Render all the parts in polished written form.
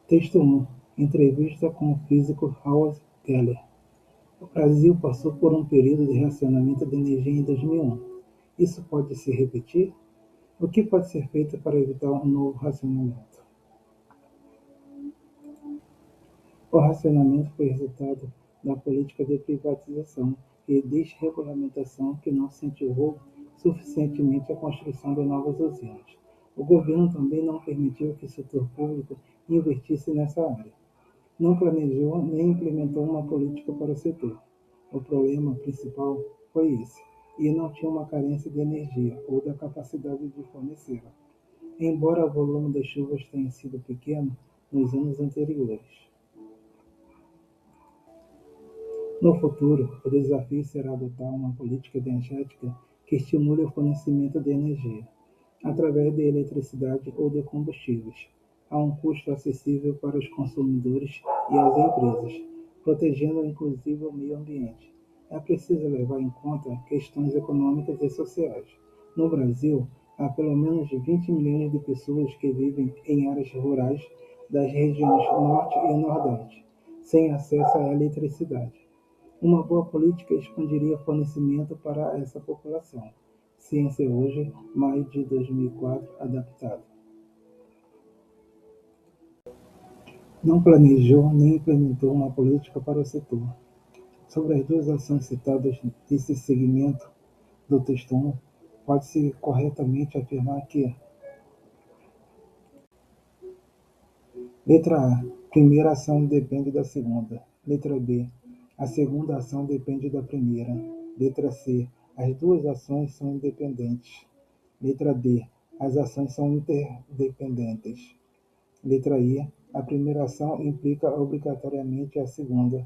Texto 1. Entrevista com o físico Howard Keller. O Brasil passou por um período de racionamento de energia em 2001. Isso pode se repetir? O que pode ser feito para evitar um novo racionamento? O racionamento foi resultado da política de privatização e desregulamentação que não incentivou suficientemente a construção de novas usinas. O governo também não permitiu que o setor público investisse nessa área. Não planejou nem implementou uma política para o setor. O problema principal foi esse, e não tinha uma carência de energia ou da capacidade de fornecê-la, embora o volume das chuvas tenha sido pequeno nos anos anteriores. No futuro, o desafio será adotar uma política energética que estimule o fornecimento de energia, através de eletricidade ou de combustíveis, a um custo acessível para os consumidores e as empresas, protegendo inclusive o meio ambiente. É preciso levar em conta questões econômicas e sociais. No Brasil, há pelo menos 20 milhões de pessoas que vivem em áreas rurais das regiões Norte e Nordeste, sem acesso à eletricidade. Uma boa política expandiria o fornecimento para essa população. Ciência Hoje, maio de 2004, adaptado. Não planejou nem implementou uma política para o setor. Sobre as duas ações citadas nesse segmento do texto 1, pode-se corretamente afirmar que: letra A. Primeira ação depende da segunda. Letra B. A segunda ação depende da primeira. Letra C. As duas ações são independentes. Letra D. As ações são interdependentes. Letra I. A primeira ação implica obrigatoriamente a segunda.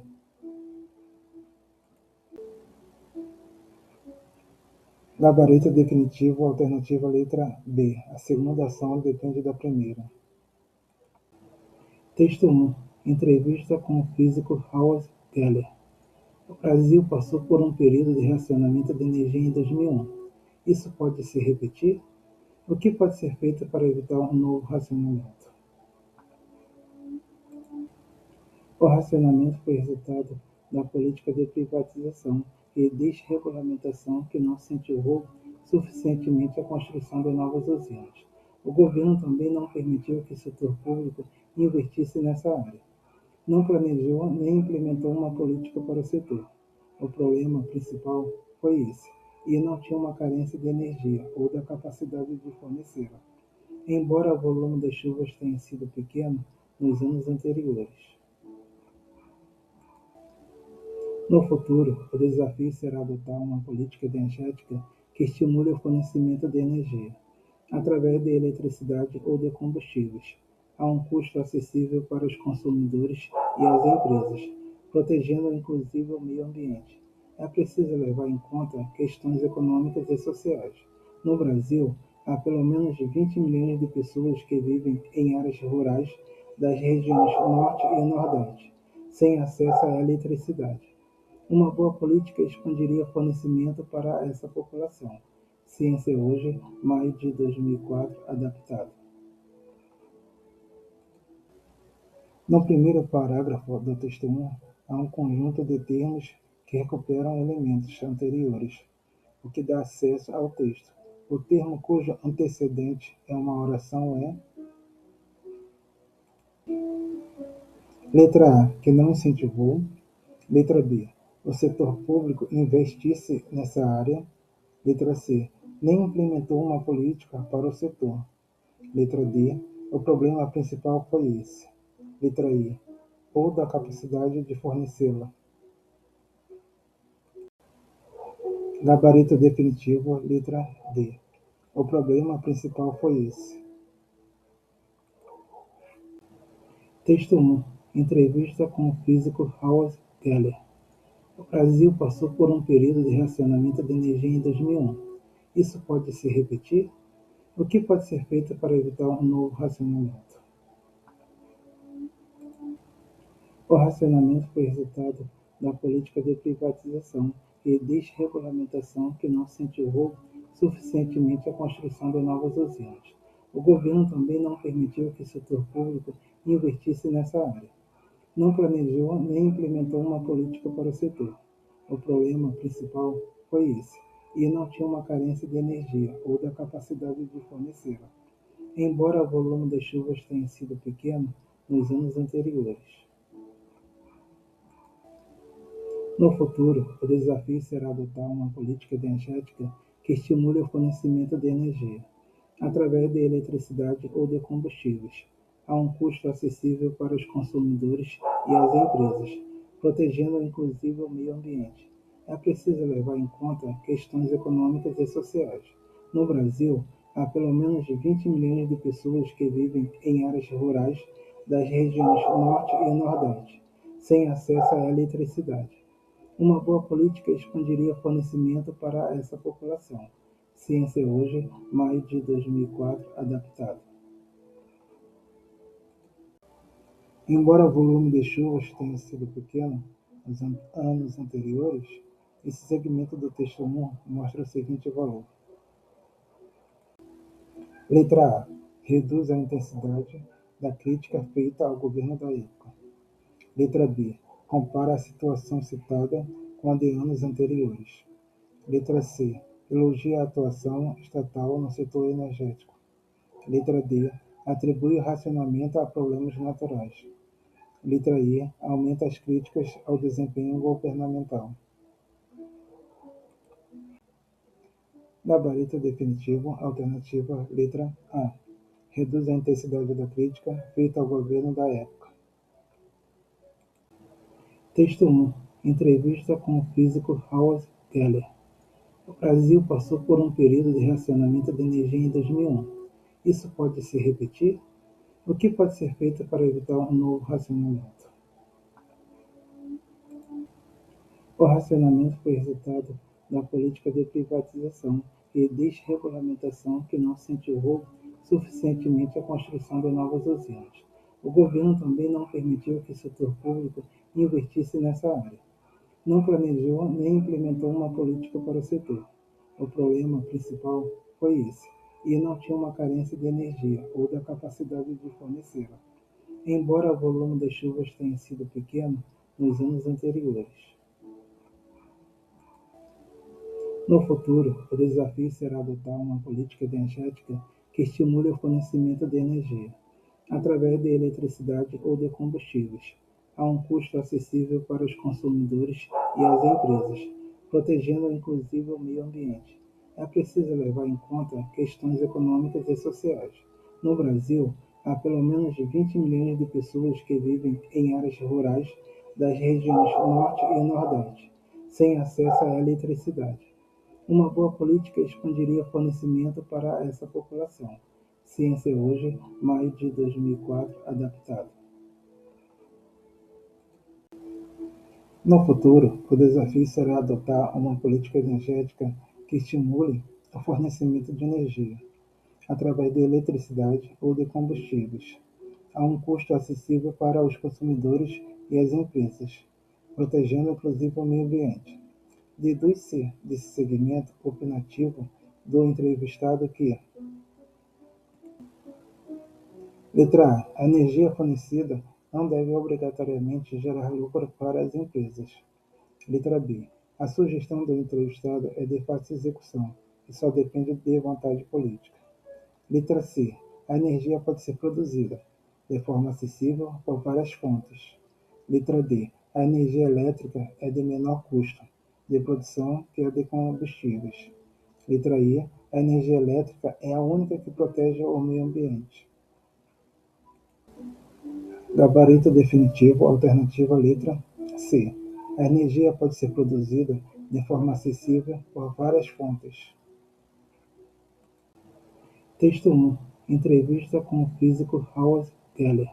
Gabarito definitivo, alternativa letra B. A segunda ação depende da primeira. Texto 1. Entrevista com o físico Howard Keller. O Brasil passou por um período de racionamento de energia em 2001. Isso pode se repetir? O que pode ser feito para evitar um novo racionamento? O racionamento foi resultado da política de privatização e desregulamentação que não incentivou suficientemente a construção de novas usinas. O governo também não permitiu que o setor público investisse nessa área. Não planejou nem implementou uma política para o setor. O problema principal foi esse, e não tinha uma carência de energia ou da capacidade de fornecê-la, embora o volume das chuvas tenha sido pequeno nos anos anteriores. No futuro, o desafio será adotar uma política energética que estimule o fornecimento de energia, através de eletricidade ou de combustíveis, a um custo acessível para os consumidores e as empresas, protegendo inclusive o meio ambiente. É preciso levar em conta questões econômicas e sociais. No Brasil, há pelo menos 20 milhões de pessoas que vivem em áreas rurais das regiões Norte e Nordeste, sem acesso à eletricidade. Uma boa política expandiria o fornecimento para essa população. Ciência Hoje, maio de 2004, adaptado. No primeiro parágrafo do texto 1, há um conjunto de termos que recuperam elementos anteriores, o que dá acesso ao texto. O termo cujo antecedente é uma oração é: letra A, que não incentivou. Letra B, o setor público investisse nessa área. Letra C, nem implementou uma política para o setor. Letra D, o problema principal foi esse. Letra I, ou da capacidade de fornecê-la. Gabarito definitivo, letra D. O problema principal foi esse. Texto 1. Entrevista com o físico Howard Keller. O Brasil passou por um período de racionamento de energia em 2001. Isso pode se repetir? O que pode ser feito para evitar um novo racionamento? O racionamento foi resultado da política de privatização e desregulamentação que não incentivou suficientemente a construção de novas usinas. O governo também não permitiu que o setor público investisse nessa área. Não planejou nem implementou uma política para o setor. O problema principal foi esse, e não tinha uma carência de energia ou da capacidade de fornecê-la, embora o volume das chuvas tenha sido pequeno nos anos anteriores. No futuro, o desafio será adotar uma política energética que estimule o fornecimento de energia, através de eletricidade ou de combustíveis, a um custo acessível para os consumidores e as empresas, protegendo inclusive o meio ambiente. É preciso levar em conta questões econômicas e sociais. No Brasil, há pelo menos 20 milhões de pessoas que vivem em áreas rurais das regiões Norte e Nordeste, sem acesso à eletricidade. Uma boa política expandiria o fornecimento para essa população. Ciência Hoje, maio de 2004, adaptado. Embora o volume de chuvas tenha sido pequeno nos anos anteriores, esse segmento do texto 1 mostra o seguinte valor. Letra A. Reduz a intensidade da crítica feita ao governo da época. Letra B. Compara a situação citada com a de anos anteriores. Letra C. Elogia a atuação estatal no setor energético. Letra D. Atribui o racionamento a problemas naturais. Letra E. Aumenta as críticas ao desempenho governamental. Gabarito definitivo, alternativa letra A. Reduz a intensidade da crítica feita ao governo da época. Texto 1. Entrevista com o físico Howard Keller. O Brasil passou por um período de racionamento de energia em 2001. Isso pode se repetir? O que pode ser feito para evitar um novo racionamento? O racionamento foi resultado da política de privatização e desregulamentação que não incentivou suficientemente a construção de novas usinas. O governo também não permitiu que o setor público investisse nessa área. Não planejou nem implementou uma política para o setor. O problema principal foi esse, e não tinha uma carência de energia ou da capacidade de fornecê-la, embora o volume das chuvas tenha sido pequeno nos anos anteriores. No futuro, o desafio será adotar uma política energética que estimule o fornecimento de energia, através de eletricidade ou de combustíveis, a um custo acessível para os consumidores e as empresas, protegendo inclusive o meio ambiente. É preciso levar em conta questões econômicas e sociais. No Brasil, há pelo menos 20 milhões de pessoas que vivem em áreas rurais das regiões Norte e Nordeste, sem acesso à eletricidade. Uma boa política expandiria o fornecimento para essa população. Ciência Hoje, maio de 2004, adaptado. No futuro, o desafio será adotar uma política energética que estimule o fornecimento de energia, através de eletricidade ou de combustíveis, a um custo acessível para os consumidores e as empresas, protegendo inclusive o meio ambiente. Deduz-se desse segmento opinativo do entrevistado que: letra A. A energia fornecida não deve obrigatoriamente gerar lucro para as empresas. Letra B. A sugestão do entrevistado é de fácil execução e só depende de vontade política. Letra C. A energia pode ser produzida de forma acessível por várias fontes. Letra D. A energia elétrica é de menor custo de produção que a de combustíveis. Letra I. A energia elétrica é a única que protege o meio ambiente. Gabarito definitivo, alternativa letra C. A energia pode ser produzida de forma acessível por várias fontes. Texto 1. Entrevista com o físico Howard Keller.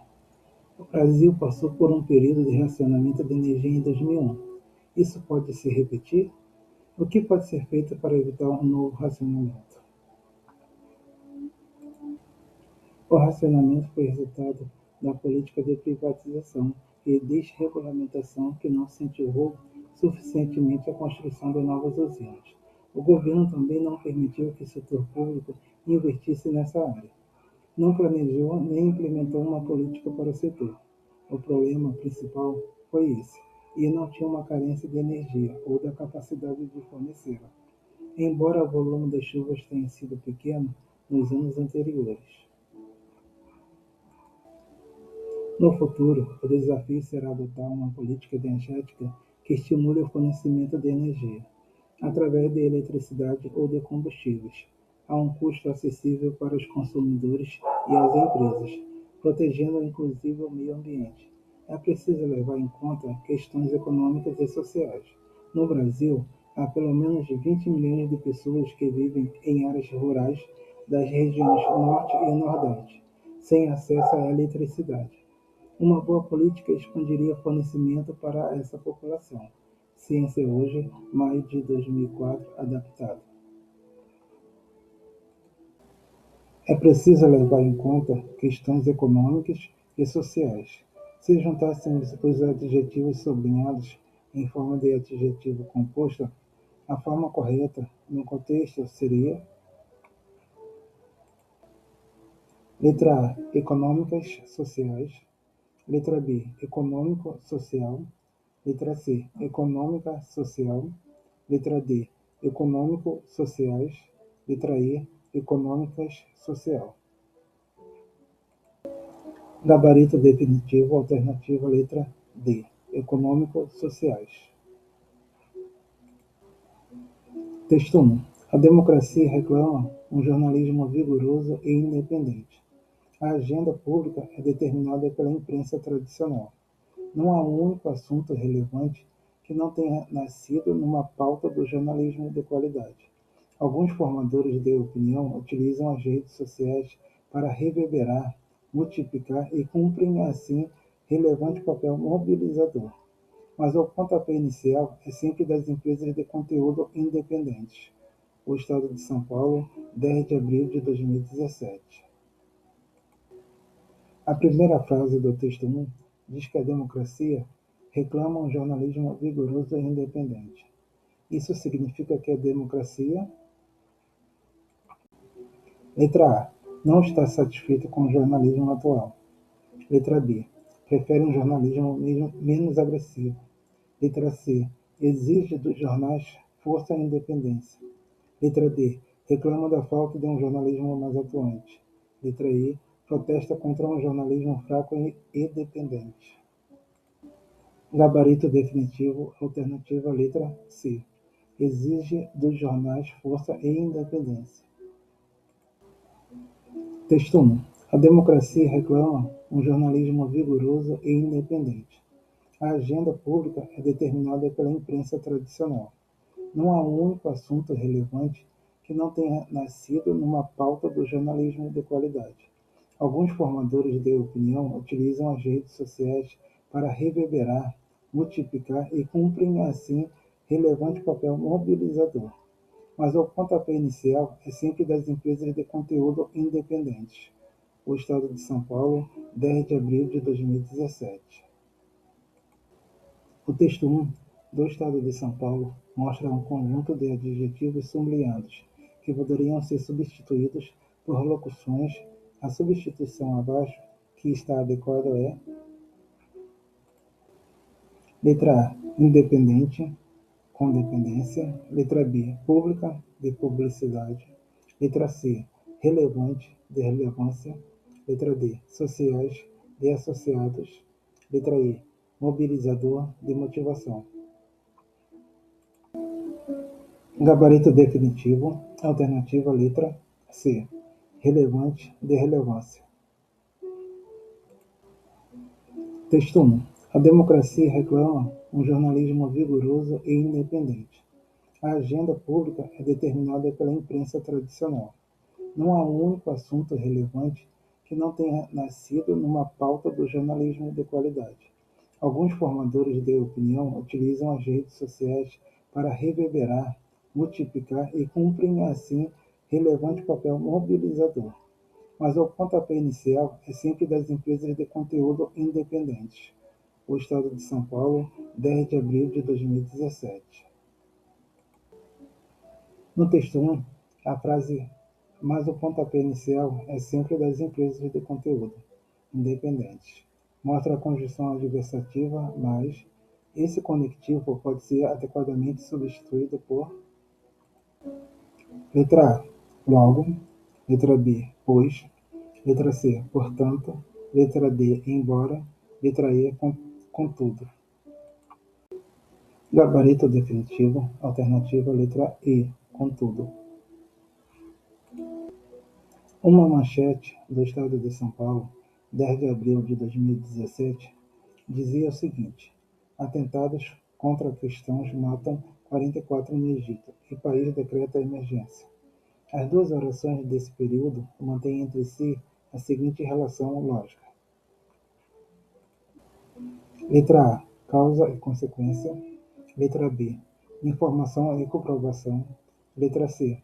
O Brasil passou por um período de racionamento de energia em 2001. Isso pode se repetir? O que pode ser feito para evitar um novo racionamento? O racionamento foi resultado da política de privatização e desregulamentação que não incentivou suficientemente a construção de novas usinas. O governo também não permitiu que o setor público investisse nessa área. Não planejou nem implementou uma política para o setor. O problema principal foi esse, e não tinha uma carência de energia ou da capacidade de fornecê-la, embora o volume das chuvas tenha sido pequeno nos anos anteriores. No futuro, o desafio será adotar uma política energética que estimule o fornecimento de energia, através de eletricidade ou de combustíveis, a um custo acessível para os consumidores e as empresas, protegendo inclusive o meio ambiente. É preciso levar em conta questões econômicas e sociais. No Brasil, há pelo menos 20 milhões de pessoas que vivem em áreas rurais das regiões Norte e Nordeste, sem acesso à eletricidade. Uma boa política expandiria fornecimento para essa população. Ciência Hoje, maio de 2004, adaptado. É preciso levar em conta questões econômicas e sociais. Se juntássemos os adjetivos sublinhados em forma de adjetivo composto, a forma correta, no contexto, seria: letra A, econômicas, sociais. Letra B, econômico-social. Letra C, econômica, social. Letra D, econômico-sociais. Letra E, econômicas, social. Gabarito definitivo, alternativa letra D, econômico-sociais. Texto 1. A democracia reclama um jornalismo vigoroso e independente. A agenda pública é determinada pela imprensa tradicional. Não há um único assunto relevante que não tenha nascido numa pauta do jornalismo de qualidade. Alguns formadores de opinião utilizam as redes sociais para reverberar, multiplicar e cumprem, assim, relevante papel mobilizador. Mas o pontapé inicial é sempre das empresas de conteúdo independentes. O Estado de São Paulo, 10 de abril de 2017. A primeira frase do texto 1 diz que a democracia reclama um jornalismo vigoroso e independente. Isso significa que a democracia, letra A, não está satisfeita com o jornalismo atual. Letra B, prefere um jornalismo menos agressivo. Letra C, exige dos jornais força e independência. Letra D, reclama da falta de um jornalismo mais atuante. Letra E, protesta contra um jornalismo fraco e dependente. Gabarito definitivo, alternativa letra C. Exige dos jornais força e independência. Texto 1. A democracia reclama um jornalismo vigoroso e independente. A agenda pública é determinada pela imprensa tradicional. Não há um único assunto relevante que não tenha nascido numa pauta do jornalismo de qualidade. Alguns formadores de opinião utilizam as redes sociais para reverberar, multiplicar e cumprem, assim, relevante papel mobilizador. Mas o pontapé inicial é sempre das empresas de conteúdo independentes. O Estado de São Paulo, 10 de abril de 2017. O texto 1 do Estado de São Paulo mostra um conjunto de adjetivos sublinhados, que poderiam ser substituídos por locuções. A substituição abaixo, que está adequada, é: letra A, independente, com dependência. Letra B, pública, de publicidade. Letra C, relevante, de relevância. Letra D, sociais, de associados. Letra E, mobilizador, de motivação. Gabarito definitivo, alternativa letra C, relevante, de relevância. Texto 1. A democracia reclama um jornalismo vigoroso e independente. A agenda pública é determinada pela imprensa tradicional. Não há um único assunto relevante que não tenha nascido numa pauta do jornalismo de qualidade. Alguns formadores de opinião utilizam as redes sociais para reverberar, multiplicar e cumprem, assim, relevante papel mobilizador. Mas o pontapé inicial é sempre das empresas de conteúdo independentes. O Estado de São Paulo, 10 de abril de 2017. No texto 1, a frase mas o pontapé inicial é sempre das empresas de conteúdo independentes. Mostra a conjunção adversativa, mas esse conectivo pode ser adequadamente substituído por letra A, logo, letra B, pois, letra C, portanto, letra D, embora, letra E, contudo. Gabarito definitivo, alternativa letra E, contudo. Uma manchete do Estado de São Paulo, 10 de abril de 2017, dizia o seguinte: atentados contra cristãos matam 44 no Egito e país decreta emergência. As duas orações desse período mantêm entre si a seguinte relação lógica. Letra A, causa e consequência. Letra B, informação e comprovação. Letra C,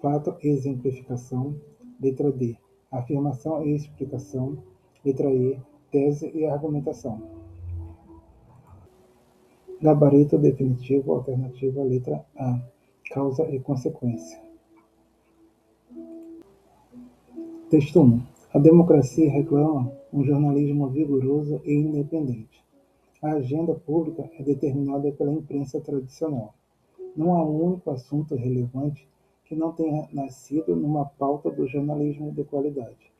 fato e exemplificação. Letra D, afirmação e explicação. Letra E, tese e argumentação. Gabarito definitivo, alternativa letra A, causa e consequência. Texto 1. A democracia reclama um jornalismo vigoroso e independente. A agenda pública é determinada pela imprensa tradicional. Não há um único assunto relevante que não tenha nascido numa pauta do jornalismo de qualidade.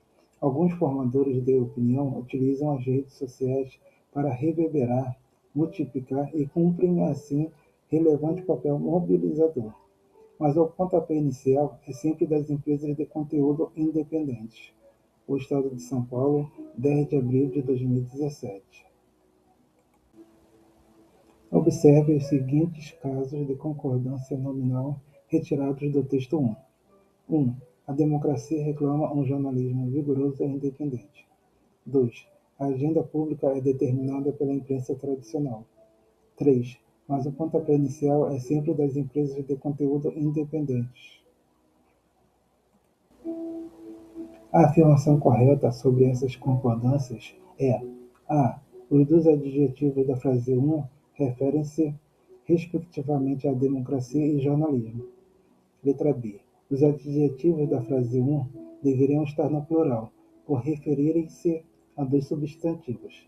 Alguns formadores de opinião utilizam as redes sociais para reverberar, multiplicar e cumprem, assim, relevante papel mobilizador. Mas o pontapé inicial é sempre das empresas de conteúdo independentes. O Estado de São Paulo, 10 de abril de 2017. Observe os seguintes casos de concordância nominal retirados do texto 1. 1. A democracia reclama um jornalismo vigoroso e independente. 2. A agenda pública é determinada pela imprensa tradicional. 3. Mas o pontapé inicial é sempre das empresas de conteúdo independentes. A afirmação correta sobre essas concordâncias é: a. Os dois adjetivos da frase 1 referem-se respectivamente à democracia e jornalismo. Letra B. Os adjetivos da frase 1 deveriam estar no plural, por referirem-se a dois substantivos.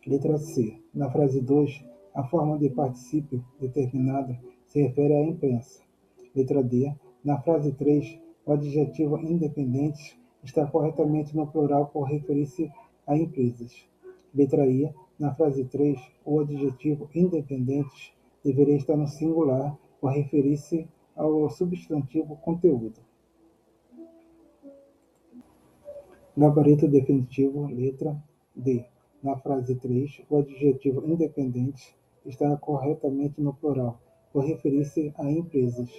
Letra C. Na frase 2, a forma de particípio determinada se refere à imprensa. Letra D. Na frase 3, o adjetivo independentes está corretamente no plural por referir-se a empresas. Letra I. Na frase 3, o adjetivo independentes deveria estar no singular por referir-se ao substantivo conteúdo. Gabarito definitivo, letra D. Na frase 3, o adjetivo independentes está corretamente no plural, por referir-se a empresas.